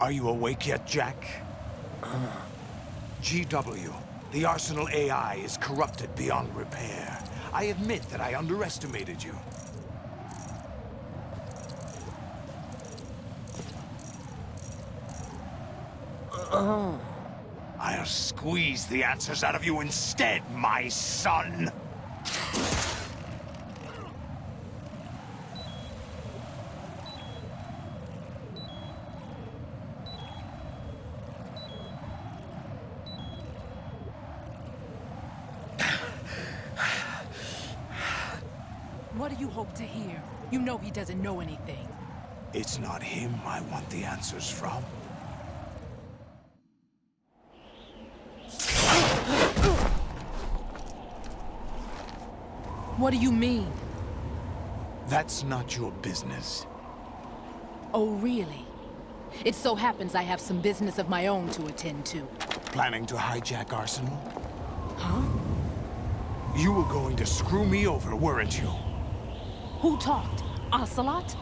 Are you awake yet, Jack? GW, the Arsenal AI is corrupted beyond repair. I admit that I underestimated you. I'll squeeze the answers out of you instead, my son! What do you hope to hear? You know he doesn't know anything. It's not him I want the answers from. What do you mean? That's not your business. Oh, really? It so happens I have some business of my own to attend to. Planning to hijack Arsenal? Huh? You were going to screw me over, weren't you? Who talked? Ocelot?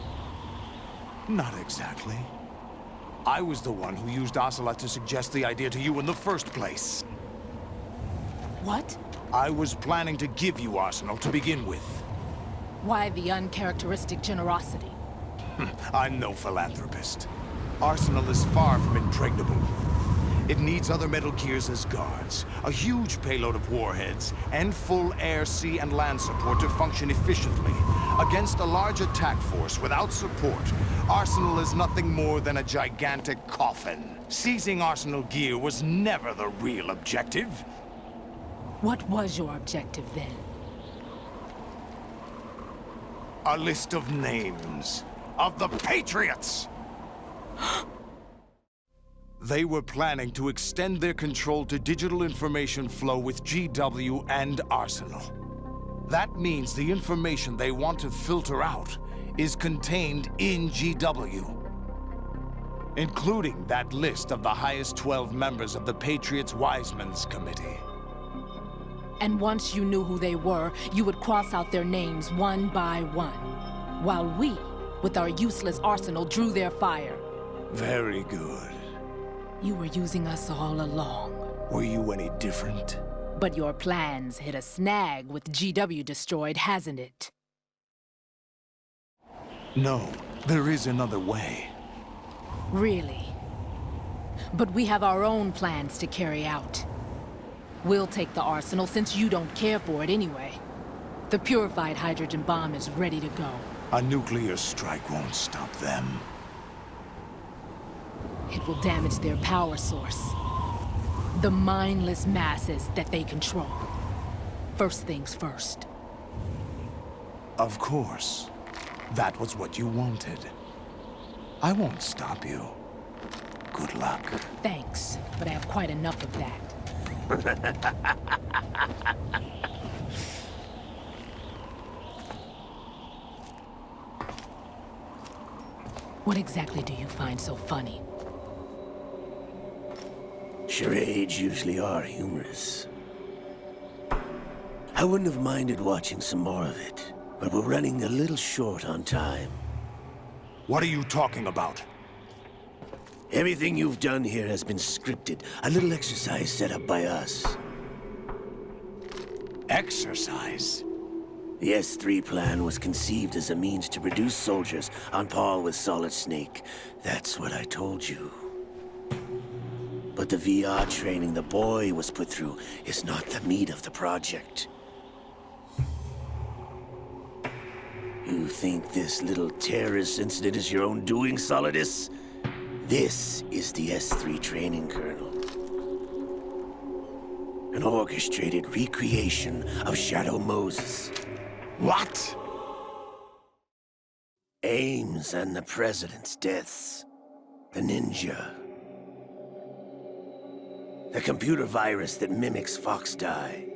Not exactly. I was the one who used Ocelot to suggest the idea to you in the first place. What? I was planning to give you Arsenal to begin with. Why the uncharacteristic generosity? I'm no philanthropist. Arsenal is far from impregnable. It needs other Metal Gears as guards, a huge payload of warheads, and full air, sea, and land support to function efficiently. Against a large attack force without support, Arsenal is nothing more than a gigantic coffin. Seizing Arsenal gear was never the real objective. What was your objective then? A list of names of the Patriots! They were planning to extend their control to digital information flow with GW and Arsenal. That means the information they want to filter out is contained in GW, including that list of the highest 12 members of the Patriots Wiseman's Committee. And once you knew who they were, you would cross out their names one by one, while we, with our useless arsenal, drew their fire. Very good. You were using us all along. Were you any different? But your plans hit a snag with GW destroyed, hasn't it? No, there is another way. Really? But we have our own plans to carry out. We'll take the arsenal since you don't care for it anyway. The purified hydrogen bomb is ready to go. A nuclear strike won't stop them. It will damage their power source. The mindless masses that they control. First things first. Of course. That was what you wanted. I won't stop you. Good luck. Thanks, but I have quite enough of that. What exactly do you find so funny? Charades usually are humorous. I wouldn't have minded watching some more of it, but we're running a little short on time. What are you talking about? Everything you've done here has been scripted, a little exercise set up by us. Exercise? The S3 plan was conceived as a means to produce soldiers on par with Solid Snake. That's what I told you. But the VR training the boy was put through is not the meat of the project. You think this little terrorist incident is your own doing, Solidus? This is the S3 training kernel. An orchestrated recreation of Shadow Moses. What? Ames and the President's deaths. The ninja. The computer virus that mimics Foxdie.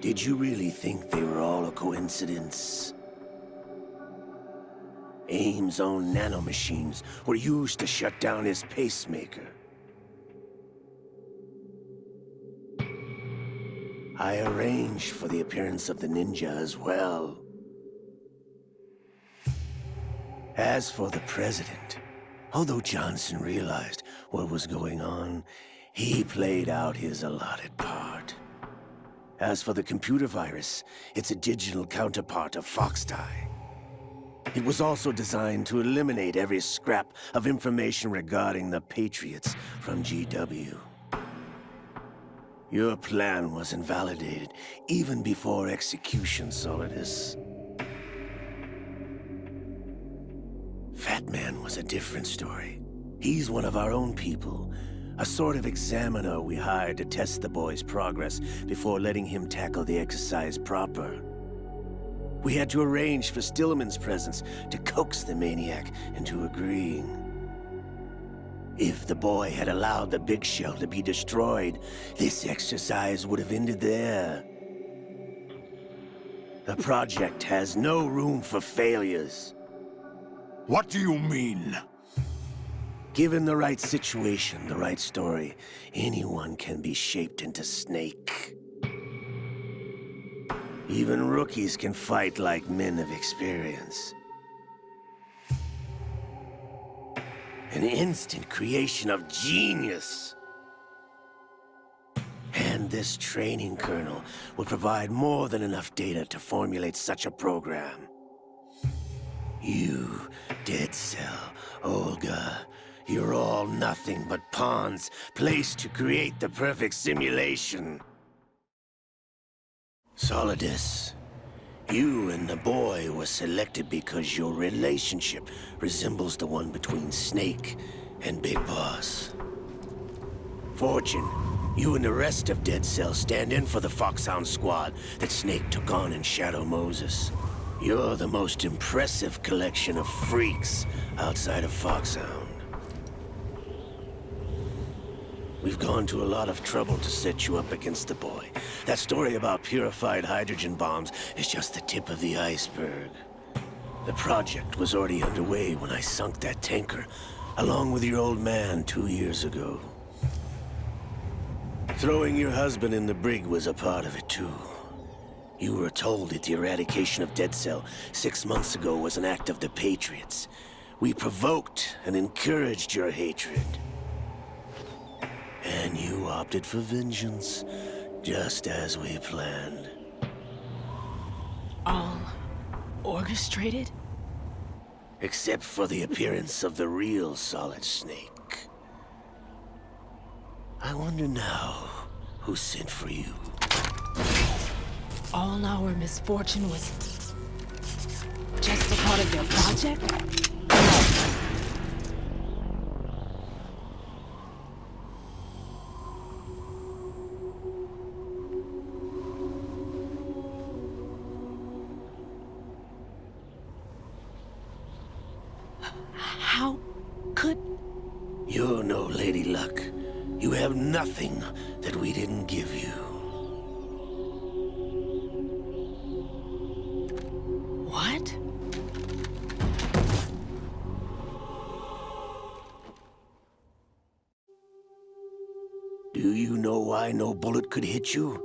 Did you really think they were all a coincidence? Ames' own nanomachines were used to shut down his pacemaker. I arranged for the appearance of the ninja as well. As for the President, Although Johnson realized what was going on, he played out his allotted part. As for the computer virus, it's a digital counterpart of Foxdie. It was also designed to eliminate every scrap of information regarding the Patriots from GW. Your plan was invalidated even before execution, Solidus. Fat Man was a different story. He's one of our own people, a sort of examiner we hired to test the boy's progress before letting him tackle the exercise proper. We had to arrange for Stillman's presence to coax the maniac into agreeing. If the boy had allowed the big shell to be destroyed, this exercise would have ended there. The project has no room for failures. What do you mean? Given the right situation, the right story, anyone can be shaped into Snake. Even rookies can fight like men of experience. An instant creation of genius. And this training kernel will provide more than enough data to formulate such a program. You, Dead Cell, Olga, you're all nothing but pawns placed to create the perfect simulation. Solidus, you and the boy were selected because your relationship resembles the one between Snake and Big Boss. Fortune, you and the rest of Dead Cell stand in for the Foxhound squad that Snake took on in Shadow Moses. You're the most impressive collection of freaks outside of Foxhound. We've gone to a lot of trouble to set you up against the boy. That story about purified hydrogen bombs is just the tip of the iceberg. The project was already underway when I sunk that tanker, along with your old man 2 years ago. Throwing your husband in the brig was a part of it too. You were told that the eradication of Dead Cell 6 months ago was an act of the Patriots. We provoked and encouraged your hatred. And you opted for vengeance, just as we planned. All orchestrated? Except for the appearance of the real Solid Snake. I wonder now who sent for you. All our misfortune was just a part of their project? How could... You're no Lady Luck. You have nothing that we didn't give you. What? Do you know why no bullet could hit you?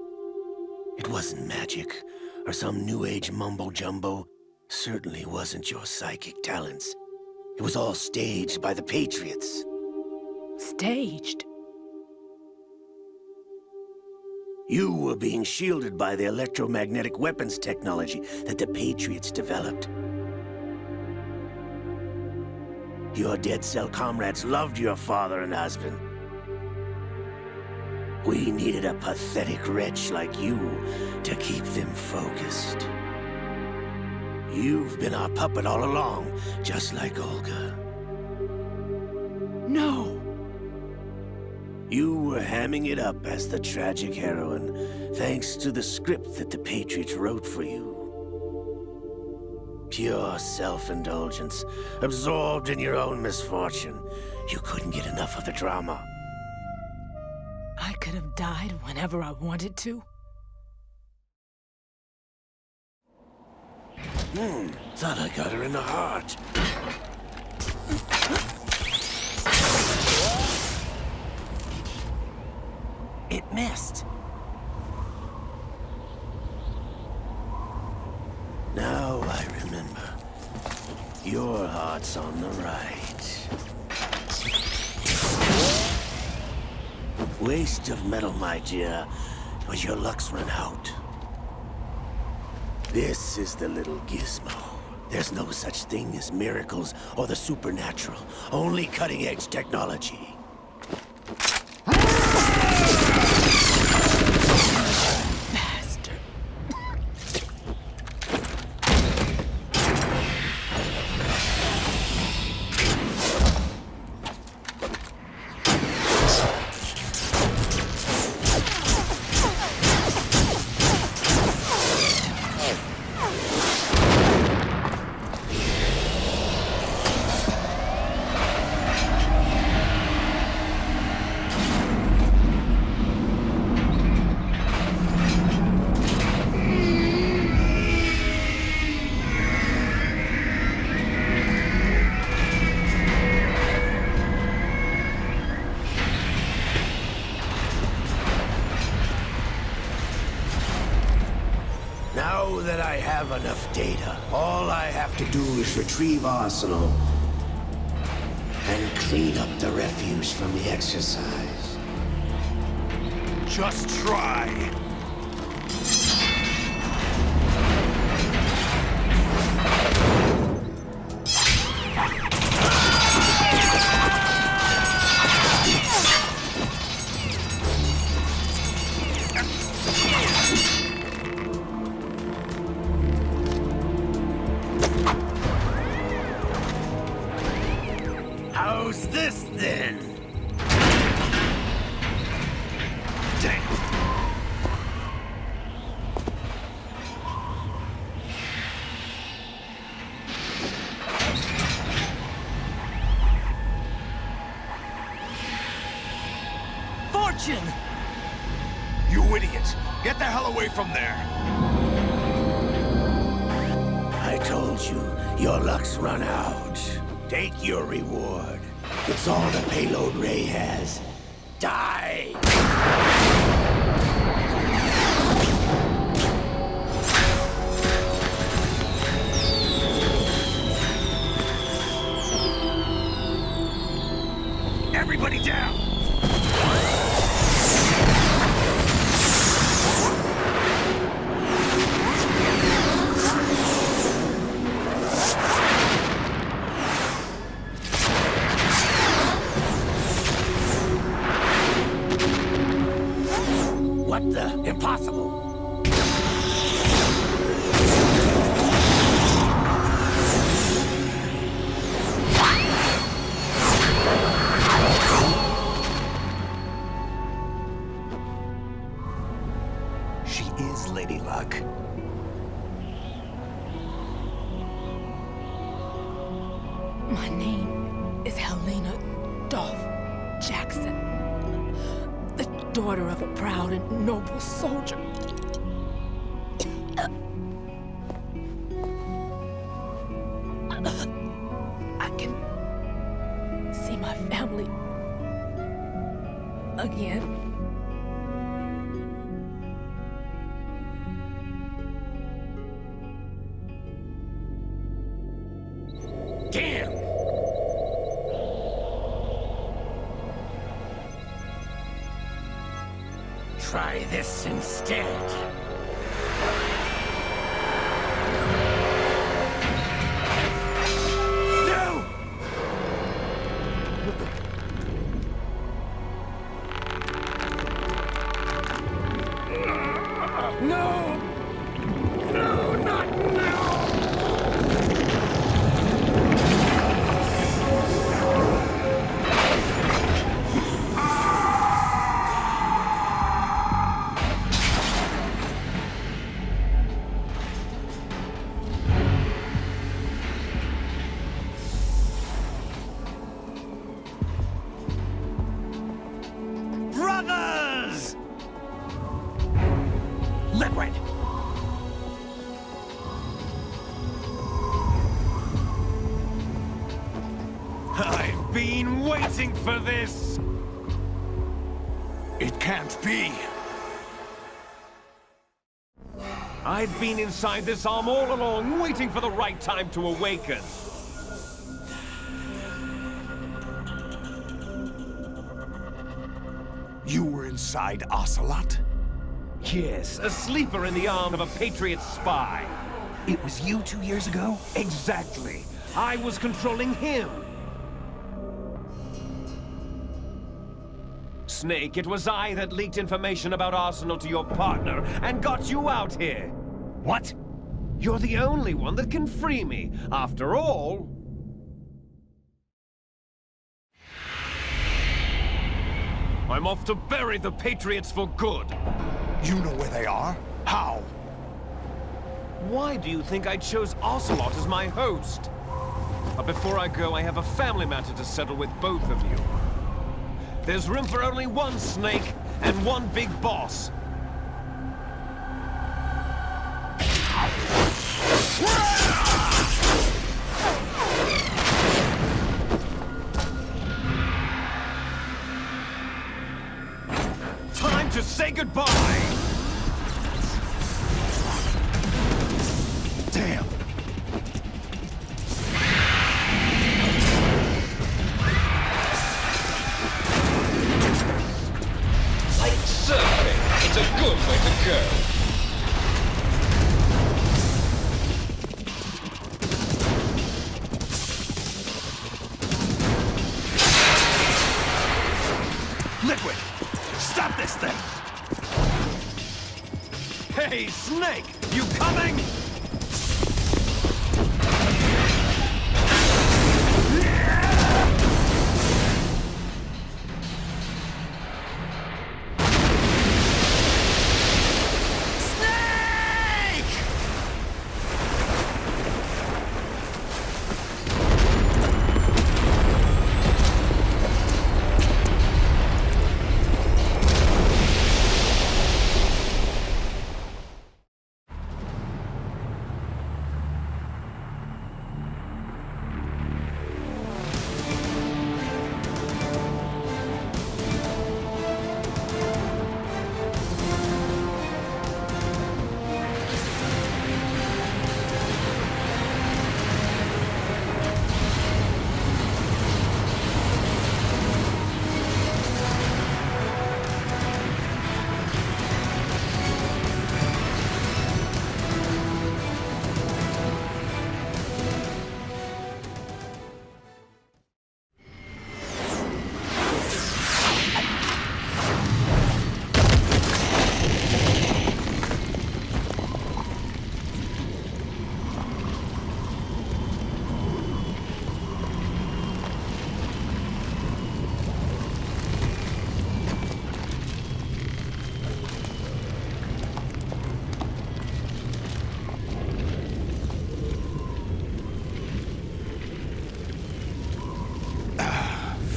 It wasn't magic, or some new age mumbo-jumbo. Certainly wasn't your psychic talents. It was all staged by the Patriots. Staged? You were being shielded by the electromagnetic weapons technology that the Patriots developed. Your Dead Cell comrades loved your father and husband. We needed a pathetic wretch like you to keep them focused. You've been our puppet all along, just like Olga. No! You were hamming it up as the tragic heroine, thanks to the script that the Patriots wrote for you. Pure self-indulgence, absorbed in your own misfortune. You couldn't get enough of the drama. I could have died whenever I wanted to. Thought I got her in the heart. It missed. Now I remember. Your heart's on the right. Waste of metal, my dear, but your luck's run out. This is the little gizmo. There's no such thing as miracles or the supernatural, only cutting-edge technology. Bastard. Now that I have enough data, all I have to do is retrieve Arsenal and clean up the refuse from the exercise. Just try. How's this then? Damn. Fortune! You idiot! Get the hell away from there! I told you, your luck's run out. Take your reward. It's all the payload Ray has. Die! Everybody down! What the? Impossible! She is Lady Luck. My name is Helena Dolph Jackson, the daughter of a proud and noble soldier. I can see my family again. Damn! Try this instead. No! No! No, not now! Brothers! Liquid! I've been waiting for this! It can't be! I've been inside this arm all along, waiting for the right time to awaken. You were inside Ocelot? Yes, a sleeper in the arm of a Patriot spy. It was you 2 years ago? Exactly. I was controlling him. Snake, it was I that leaked information about Arsenal to your partner and got you out here. What? You're the only one that can free me. After all... I'm off to bury the Patriots for good. You know where they are? How? Why do you think I chose Ocelot as my host? But before I go, I have a family matter to settle with both of you. There's room for only one Snake and one big boss. Time to say goodbye! Damn! Like surfing, it's a good way to go. Liquid! Stop this thing! Hey, Snake! You coming?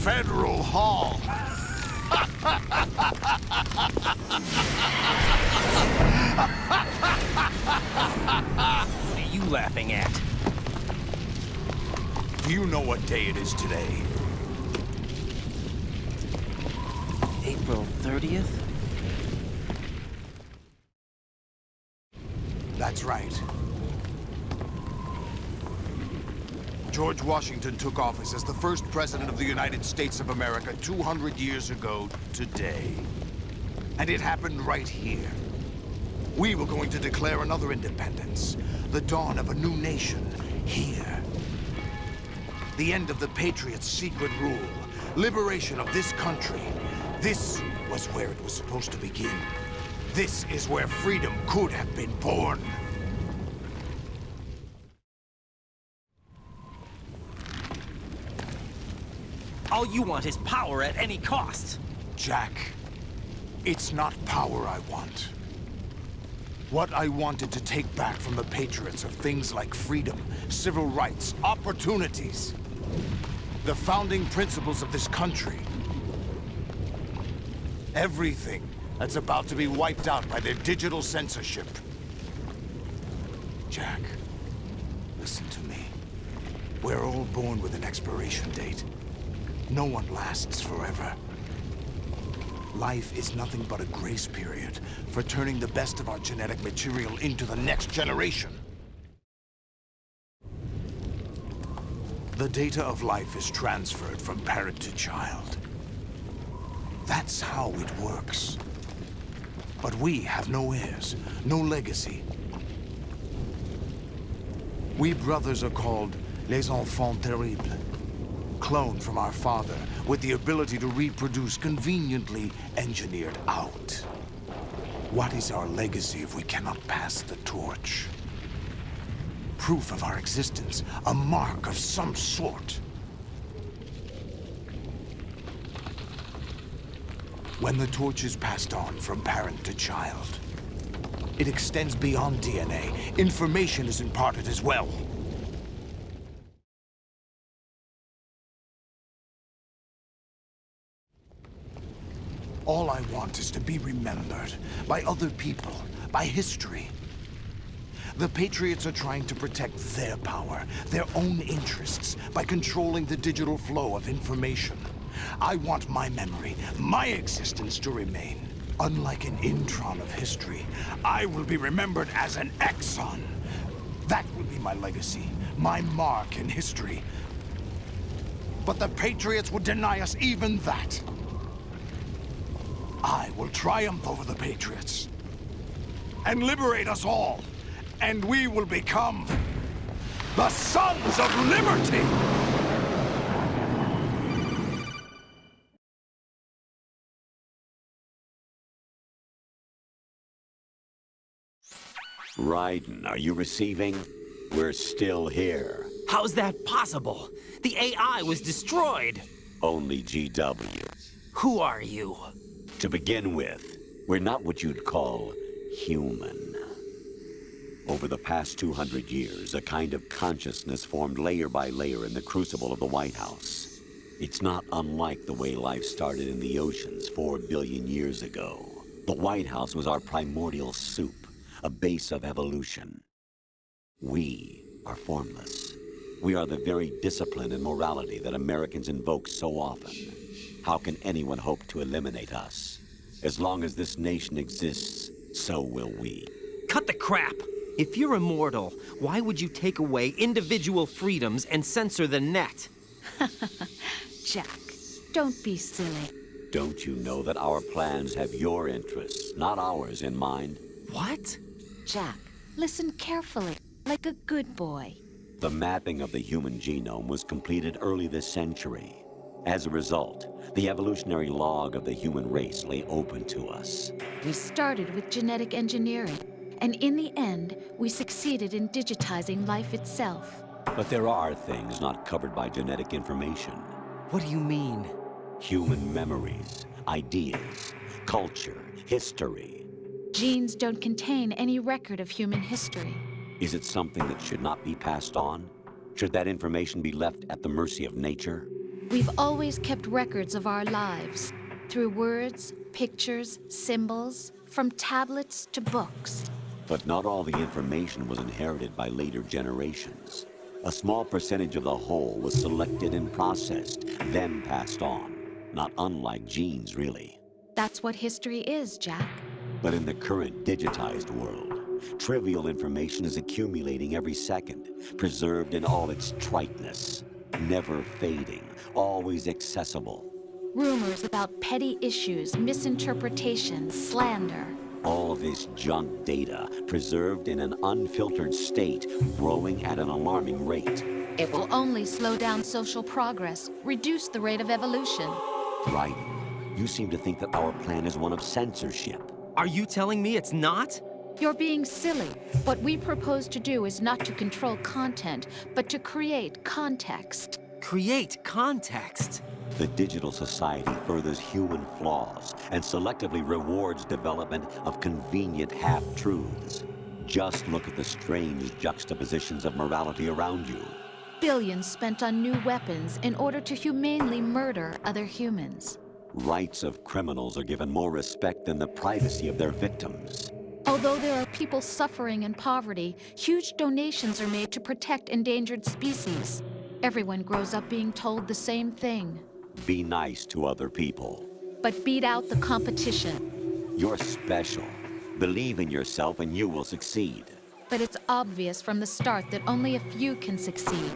Federal Hall. What are you laughing at? Do you know what day it is today? April 30th? That's right. George Washington took office as the first president of the United States of America 200 years ago today. And it happened right here. We were going to declare another independence, the dawn of a new nation, here. The end of the Patriots' secret rule, liberation of this country. This was where it was supposed to begin. This is where freedom could have been born. All you want is power at any cost. Jack, it's not power I want. What I wanted to take back from the Patriots are things like freedom, civil rights, opportunities. The founding principles of this country. Everything that's about to be wiped out by their digital censorship. Jack, listen to me. We're all born with an expiration date. No one lasts forever. Life is nothing but a grace period for turning the best of our genetic material into the next generation. The data of life is transferred from parent to child. That's how it works. But we have no heirs, no legacy. We brothers are called les enfants terribles. Cloned from our father, with the ability to reproduce conveniently engineered out. What is our legacy if we cannot pass the torch? Proof of our existence, a mark of some sort. When the torch is passed on from parent to child, it extends beyond DNA. Information is imparted as well. All I want is to be remembered by other people, by history. The Patriots are trying to protect their power, their own interests, by controlling the digital flow of information. I want my memory, my existence to remain. Unlike an intron of history, I will be remembered as an exon. That will be my legacy, my mark in history. But the Patriots would deny us even that. I will triumph over the Patriots and liberate us all, and we will become the Sons of Liberty! Raiden, are you receiving? We're still here. How's that possible? The AI was destroyed. Only GW. Who are you? To begin with, we're not what you'd call human. Over the past 200 years, a kind of consciousness formed layer by layer in the crucible of the White House. It's not unlike the way life started in the oceans 4 billion years ago. The White House was our primordial soup, a base of evolution. We are formless. We are the very discipline and morality that Americans invoke so often. How can anyone hope to eliminate us? As long as this nation exists, so will we. Cut the crap! If you're immortal, why would you take away individual freedoms and censor the net? Jack, don't be silly. Don't you know that our plans have your interests, not ours, in mind? What? Jack, listen carefully, like a good boy. The mapping of the human genome was completed early this century. As a result, the evolutionary log of the human race lay open to us. We started with genetic engineering, and in the end, we succeeded in digitizing life itself. But there are things not covered by genetic information. What do you mean? Human memories, ideas, culture, history. Genes don't contain any record of human history. Is it something that should not be passed on? Should that information be left at the mercy of nature? We've always kept records of our lives, through words, pictures, symbols, from tablets to books. But not all the information was inherited by later generations. A small percentage of the whole was selected and processed, then passed on. Not unlike genes, really. That's what history is, Jack. But in the current digitized world, trivial information is accumulating every second, preserved in all its triteness, never fading, always accessible. Rumors about petty issues, misinterpretations, slander. All this junk data, preserved in an unfiltered state, growing at an alarming rate. It will only slow down social progress, reduce the rate of evolution. Right. You seem to think that our plan is one of censorship. Are you telling me it's not? You're being silly. What we propose to do is not to control content, but to create context. Create context. The digital society furthers human flaws and selectively rewards development of convenient half-truths. Just look at the strange juxtapositions of morality around you. Billions spent on new weapons in order to humanely murder other humans. Rights of criminals are given more respect than the privacy of their victims. Although there are people suffering in poverty, huge donations are made to protect endangered species. Everyone grows up being told the same thing. Be nice to other people. But beat out the competition. You're special. Believe in yourself and you will succeed. But it's obvious from the start that only a few can succeed.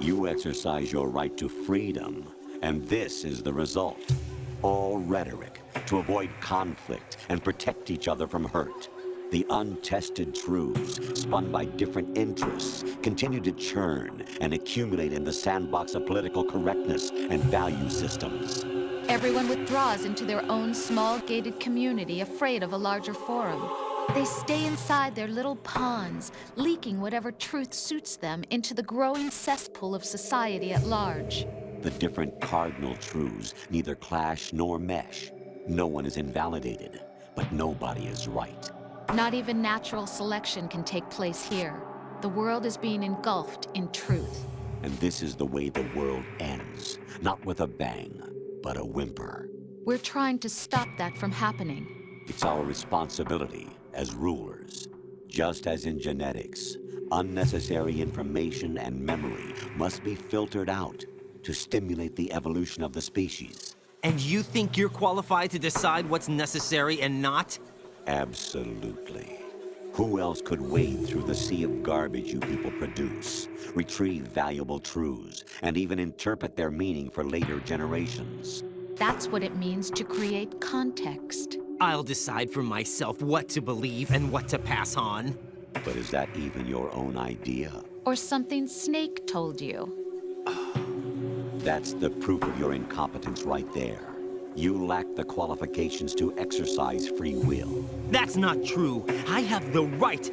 You exercise your right to freedom, and this is the result. All rhetoric to avoid conflict and protect each other from hurt. The untested truths, spun by different interests, continue to churn and accumulate in the sandbox of political correctness and value systems. Everyone withdraws into their own small gated community, afraid of a larger forum. They stay inside their little ponds, leaking whatever truth suits them into the growing cesspool of society at large. The different cardinal truths neither clash nor mesh. No one is invalidated, but nobody is right. Not even natural selection can take place here. The world is being engulfed in truth. And this is the way the world ends. Not with a bang, but a whimper. We're trying to stop that from happening. It's our responsibility as rulers. Just as in genetics, unnecessary information and memory must be filtered out to stimulate the evolution of the species. And you think you're qualified to decide what's necessary and not? Absolutely. Who else could wade through the sea of garbage you people produce, retrieve valuable truths, and even interpret their meaning for later generations? That's what it means to create context. I'll decide for myself what to believe and what to pass on. But is that even your own idea? Or something Snake told you. That's the proof of your incompetence right there. You lack the qualifications to exercise free will. That's not true. I have the right.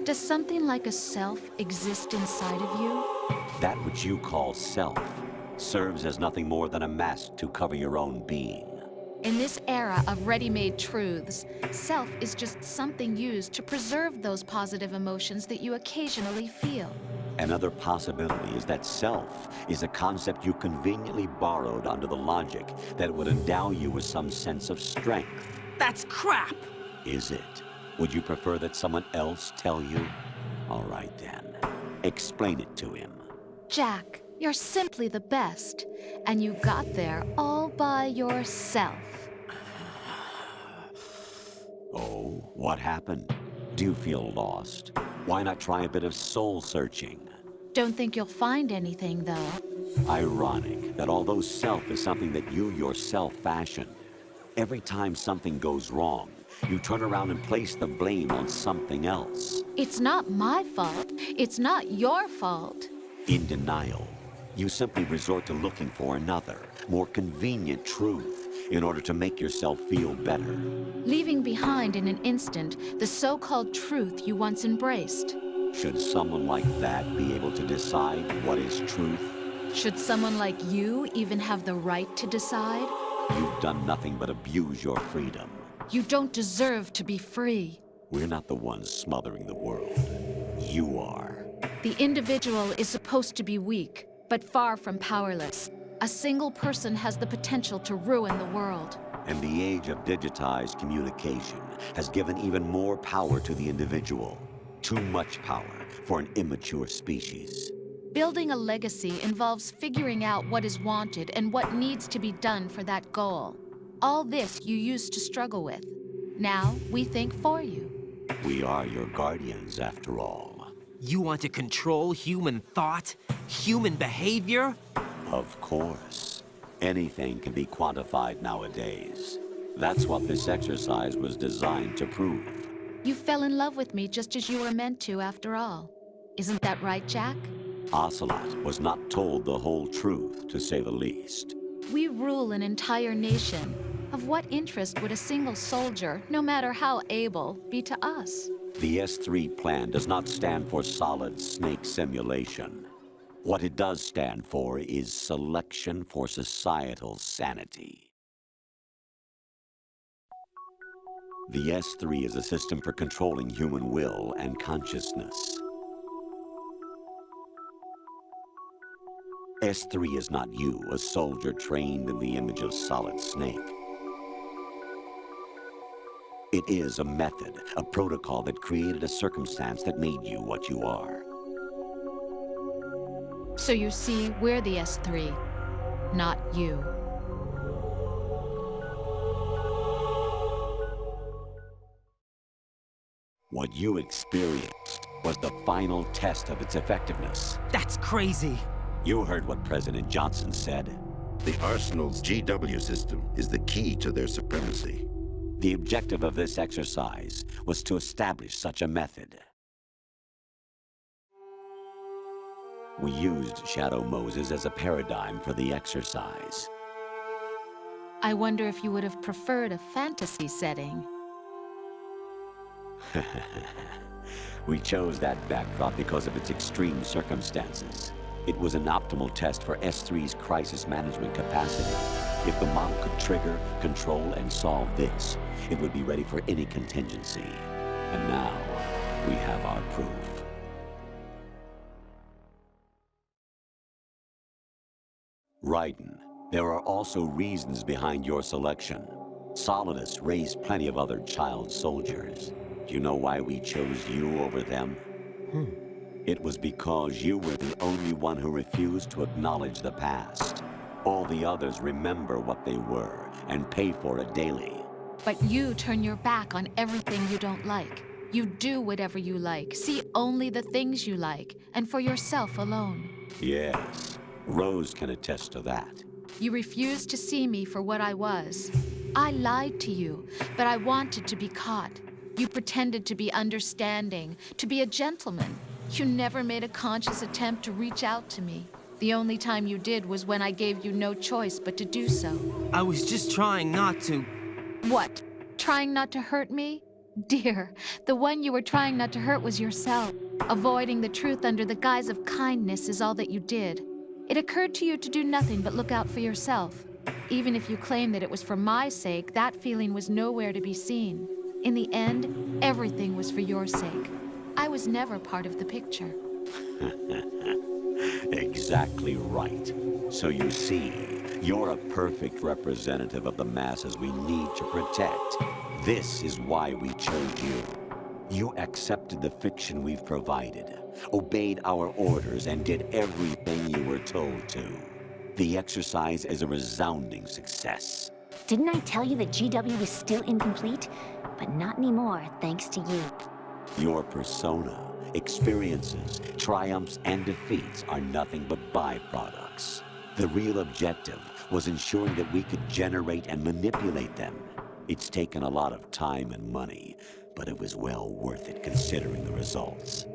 Does something like a self exist inside of you? That which you call self serves as nothing more than a mask to cover your own being. In this era of ready-made truths, self is just something used to preserve those positive emotions that you occasionally feel. Another possibility is that self is a concept you conveniently borrowed under the logic that it would endow you with some sense of strength. That's crap! Is it? Would you prefer that someone else tell you? All right then. Explain it to him. Jack, you're simply the best, and you got there all by yourself. Oh, what happened? Do you feel lost? Why not try a bit of soul-searching? Don't think you'll find anything, though. Ironic that although self is something that you yourself fashioned, every time something goes wrong, you turn around and place the blame on something else. It's not my fault. It's not your fault. In denial, you simply resort to looking for another, more convenient truth in order to make yourself feel better. Leaving behind in an instant the so-called truth you once embraced. Should someone like that be able to decide what is truth? Should someone like you even have the right to decide? You've done nothing but abuse your freedom. You don't deserve to be free. We're not the ones smothering the world. You are. The individual is supposed to be weak, but far from powerless. A single person has the potential to ruin the world. And the age of digitized communication has given even more power to the individual. Too much power for an immature species. Building a legacy involves figuring out what is wanted and what needs to be done for that goal. All this you used to struggle with. Now we think for you. We are your guardians, after all. You want to control human thought? Human behavior? Of course. Anything can be quantified nowadays. That's what this exercise was designed to prove. You fell in love with me just as you were meant to, after all. Isn't that right, Jack? Ocelot was not told the whole truth, to say the least. We rule an entire nation. Of what interest would a single soldier, no matter how able, be to us? The S3 plan does not stand for solid snake simulation. What it does stand for is selection for societal sanity. The S3 is a system for controlling human will and consciousness. S3 is not you, a soldier trained in the image of Solid Snake. It is a method, a protocol that created a circumstance that made you what you are. So you see, we're the S3, not you. What you experienced was the final test of its effectiveness. That's crazy. You heard what President Johnson said. The Arsenal's GW system is the key to their supremacy. The objective of this exercise was to establish such a method. We used Shadow Moses as a paradigm for the exercise. I wonder if you would have preferred a fantasy setting. We chose that backdrop because of its extreme circumstances. It was an optimal test for S3's crisis management capacity. If the model could trigger, control, and solve this, it would be ready for any contingency. And now, we have our proof. Raiden, there are also reasons behind your selection. Solidus raised plenty of other child soldiers. Do you know why we chose you over them? It was because you were the only one who refused to acknowledge the past. All the others remember what they were and pay for it daily. But you turn your back on everything you don't like. You do whatever you like, see only the things you like, and for yourself alone. Yes, Rose can attest to that. You refused to see me for what I was. I lied to you, but I wanted to be caught. You pretended to be understanding, to be a gentleman. You never made a conscious attempt to reach out to me. The only time you did was when I gave you no choice but to do so. I was just trying not to. What? Trying not to hurt me? Dear, the one you were trying not to hurt was yourself. Avoiding the truth under the guise of kindness is all that you did. It occurred to you to do nothing but look out for yourself. Even if you claim that it was for my sake, that feeling was nowhere to be seen. In the end, everything was for your sake. I was never part of the picture. Exactly right. So you see, you're a perfect representative of the masses we need to protect. This is why we chose you. You accepted the fiction we've provided, obeyed our orders, and did everything you were told to. The exercise is a resounding success. Didn't I tell you that GW was still incomplete? But not anymore, thanks to you. Your persona, experiences, triumphs, and defeats are nothing but byproducts. The real objective was ensuring that we could generate and manipulate them. It's taken a lot of time and money, but it was well worth it considering the results.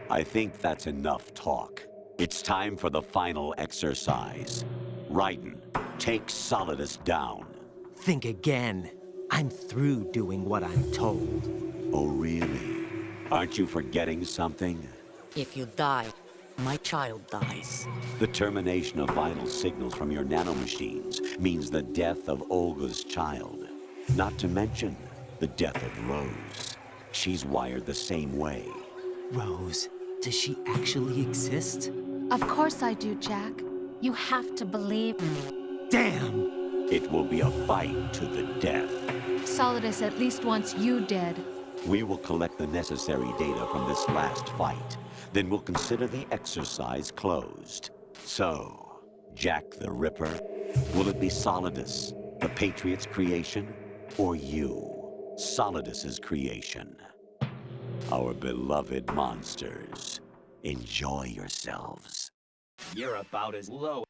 I think that's enough talk. It's time for the final exercise. Raiden, take Solidus down. Think again. I'm through doing what I'm told. Oh, really? Aren't you forgetting something? If you die, my child dies. The termination of vital signals from your nanomachines means the death of Olga's child. Not to mention the death of Rose. She's wired the same way. Rose, does she actually exist? Of course I do, Jack. You have to believe me. Damn! It will be a fight to the death. Solidus at least wants you dead. We will collect the necessary data from this last fight. Then we'll consider the exercise closed. So, Jack the Ripper, will it be Solidus, the Patriot's creation, or you, Solidus's creation? Our beloved monsters, enjoy yourselves. You're about as low